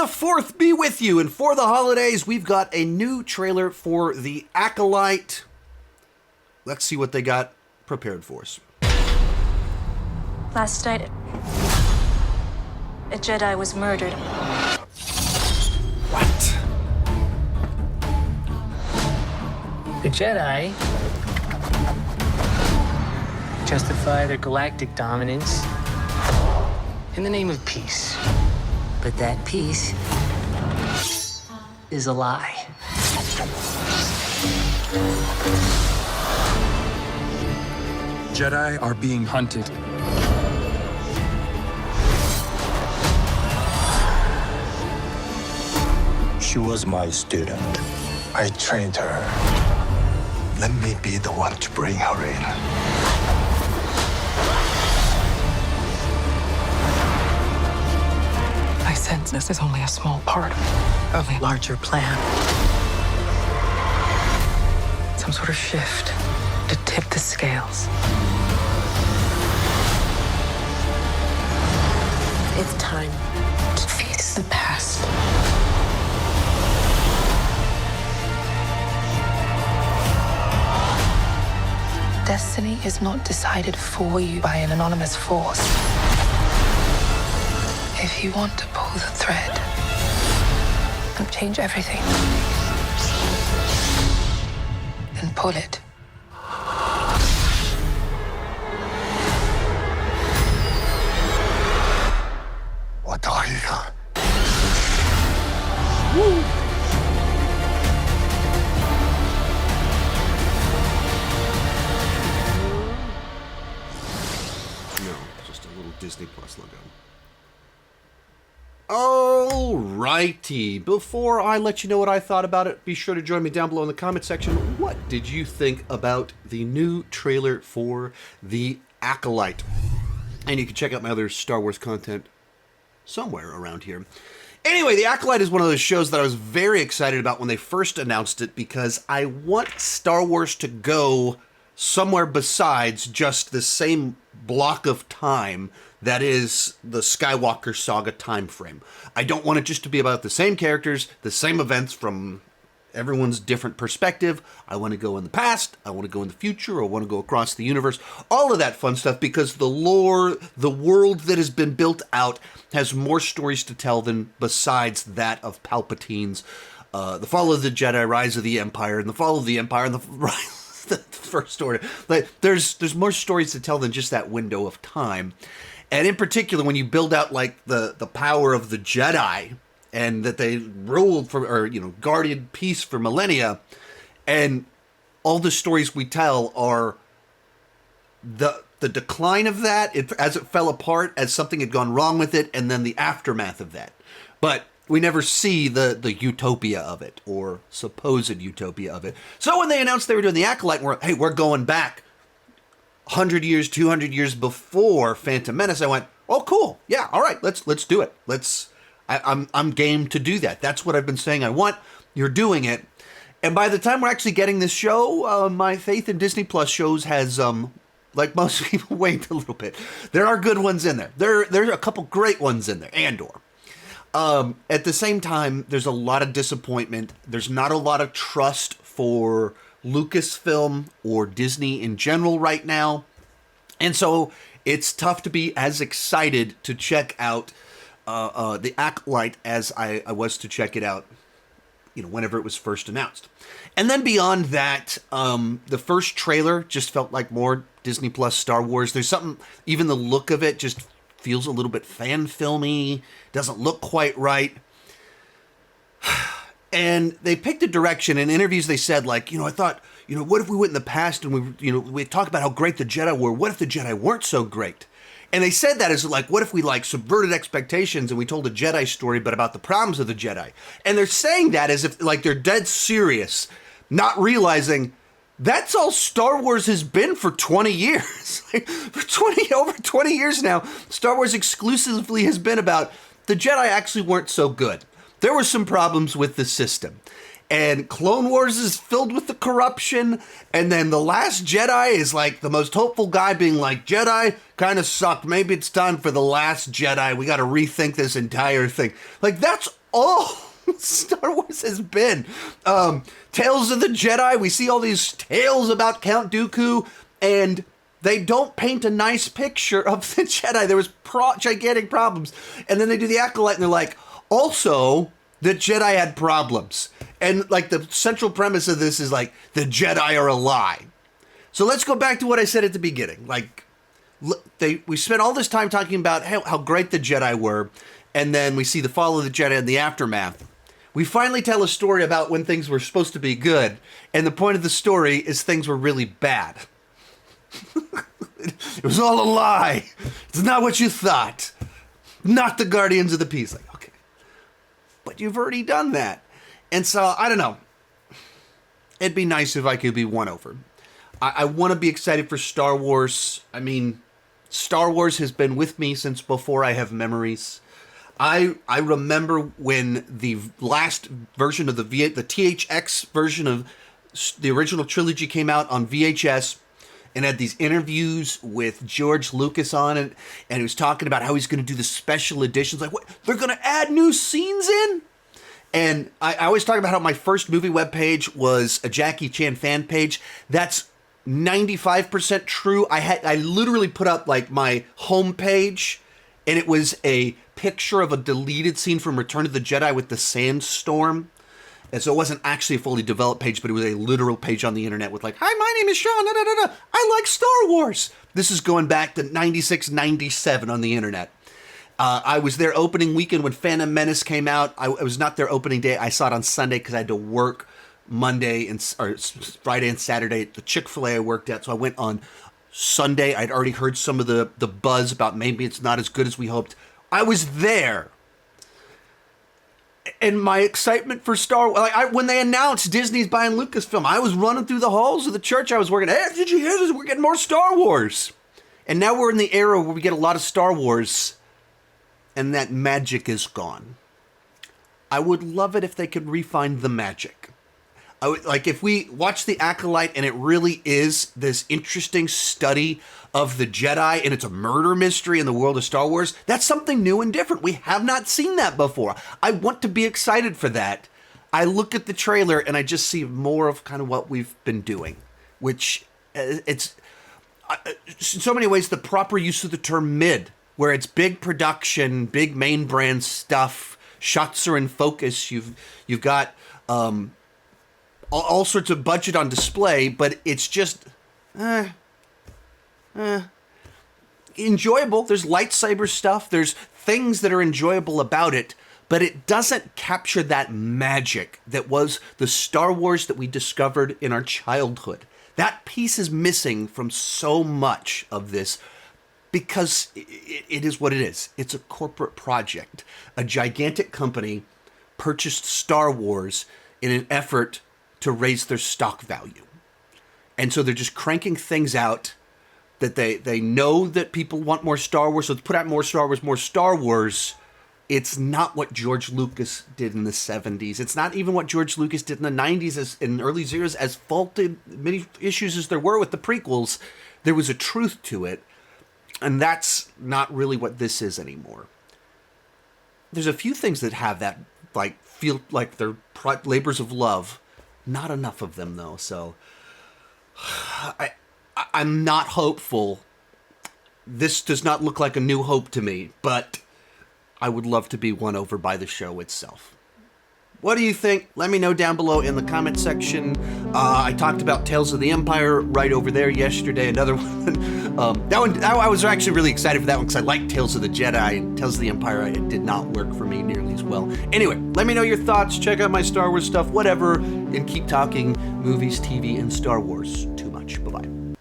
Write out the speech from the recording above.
4th be with you, and for the holidays, we've got a new trailer for The Acolyte. Let's see what they got prepared for us. Last night, a Jedi was murdered. What? The Jedi justify their galactic dominance in the name of peace. But that peace is a lie. Jedi are being hunted. She was my student. I trained her. Let me be the one to bring her in. I sense this is only a small part of a larger plan. Some sort of shift to tip the scales. It's time To face the past. Destiny is not decided for you by an anonymous force. If you want to pull the thread and change everything, then pull it. What are you? No, just a little Disney Plus logo. Alrighty, before I let you know what I thought about it, be sure to join me down below in the comment section. What did you think about the new trailer for The Acolyte? And you can check out my other Star Wars content somewhere around here. Anyway, The Acolyte is one of those shows that I was very excited about when they first announced it, because I want Star Wars to go somewhere besides just the same block of time that is the Skywalker saga time frame. I don't want it just to be about the same characters, the same events from everyone's different perspective. I want to go in the past, I want to go in the future, I want to go across the universe, all of that fun stuff, because the lore, the world that has been built out has more stories to tell than besides that of Palpatine's The Fall of the Jedi, Rise of the Empire, and the Fall of the Empire, and the Rise of the First Order. Like, there's more stories to tell than just that window of time. And in particular, when you build out like the power of the Jedi, and that they ruled for, or guarded peace for millennia, and all the stories we tell are the decline of that, as it fell apart, as something had gone wrong with it, and then the aftermath of that. But we never see the utopia of it, or supposed utopia of it. So when they announced they were doing The Acolyte, we're going back 100 years, 200 years before Phantom Menace, I went, oh, cool. Yeah, all right, let's do it. I'm game to do that. That's what I've been saying I want. You're doing it. And by the time we're actually getting this show, my faith in Disney Plus shows has, like most people, waned a little bit. There are good ones in there. There are a couple great ones in there. Andor. At the same time, there's a lot of disappointment. There's not a lot of trust for Lucasfilm or Disney in general right now. And so it's tough to be as excited to check out The Acolyte as I was to check it out, whenever it was first announced. And then beyond that, the first trailer just felt like more Disney Plus Star Wars. There's something, even the look of it just feels a little bit fan filmy, doesn't look quite right. And they picked a direction. In interviews, they said, I thought, what if we went in the past and we talk about how great the Jedi were? What if the Jedi weren't so great? And they said that as what if we subverted expectations and we told a Jedi story, but about the problems of the Jedi? And they're saying that as if they're dead serious, not realizing that's all Star Wars has been for 20 years. Over 20 years now, Star Wars exclusively has been about the Jedi actually weren't so good. There were some problems with the system. And Clone Wars is filled with the corruption. And then The Last Jedi is the most hopeful guy being Jedi kind of sucked. Maybe it's time for The Last Jedi. We got to rethink this entire thing. That's all Star Wars has been. Tales of the Jedi, we see all these tales about Count Dooku, and they don't paint a nice picture of the Jedi. There was gigantic problems. And then they do the Acolyte, and they're like, also, the Jedi had problems. And like the central premise of this is like, the Jedi are a lie. So let's go back to what I said at the beginning. Like, we spent all this time talking about how great the Jedi were, and then we see the fall of the Jedi and the aftermath. We finally tell a story about when things were supposed to be good, and the point of the story is things were really bad. It was all a lie. It's not what you thought. Not the Guardians of the Peace. Like, okay. But you've already done that. And so, I don't know. It'd be nice if I could be won over. I want to be excited for Star Wars. I mean, Star Wars has been with me since before I have memories. I remember when the last version of the THX version of the original trilogy came out on VHS, and had these interviews with George Lucas on it, and he was talking about how he's going to do the special editions. Like, what? They're going to add new scenes in? And I always talk about how my first movie webpage was a Jackie Chan fan page. That's 95% true. I literally put up like my homepage, and it was a picture of a deleted scene from Return of the Jedi with the sandstorm. And so it wasn't actually a fully developed page, but it was a literal page on the internet with like, hi, my name is Sean, da, da, da, da. I like Star Wars. This is going back to 96, 97 on the internet. I was there opening weekend when Phantom Menace came out. I was not there opening day. I saw it on Sunday because I had to work Friday and Saturday at the Chick-fil-A I worked at. So I went on Sunday. I'd already heard some of the buzz about maybe it's not as good as we hoped. I was there. And my excitement for Star Wars, when they announced Disney's buying Lucasfilm, I was running through the halls of the church I was working at. Hey, did you hear this? We're getting more Star Wars. And now we're in the era where we get a lot of Star Wars, and that magic is gone. I would love it if they could refine the magic. If we watch The Acolyte and it really is this interesting study of the Jedi and it's a murder mystery in the world of Star Wars, that's something new and different. We have not seen that before. I want to be excited for that. I look at the trailer and I just see more of kind of what we've been doing, which it's in so many ways the proper use of the term mid, where it's big production, big main brand stuff, shots are in focus. You've got all sorts of budget on display, but it's just enjoyable. There's lightsaber stuff. There's things that are enjoyable about it, but it doesn't capture that magic that was the Star Wars that we discovered in our childhood. That piece is missing from so much of this because it is what it is. It's a corporate project. A gigantic company purchased Star Wars in an effort to raise their stock value. And so they're just cranking things out that they know that people want more Star Wars, so let's put out more Star Wars. It's not what George Lucas did in the 70s. It's not even what George Lucas did in the 90s, in early zeros, as faulted many issues as there were with the prequels. There was a truth to it, and that's not really what this is anymore. There's a few things that have that, feel like they're labors of love. Not enough of them, though, so I'm not hopeful. This does not look like a New Hope to me, but I would love to be won over by the show itself. What do you think? Let me know down below in the comment section. I talked about Tales of the Empire right over there yesterday. Another one. That one, I was actually really excited for that one because I like Tales of the Jedi, and Tales of the Empire, it did not work for me nearly as well. Anyway, let me know your thoughts. Check out my Star Wars stuff, whatever, and keep talking movies, TV, and Star Wars.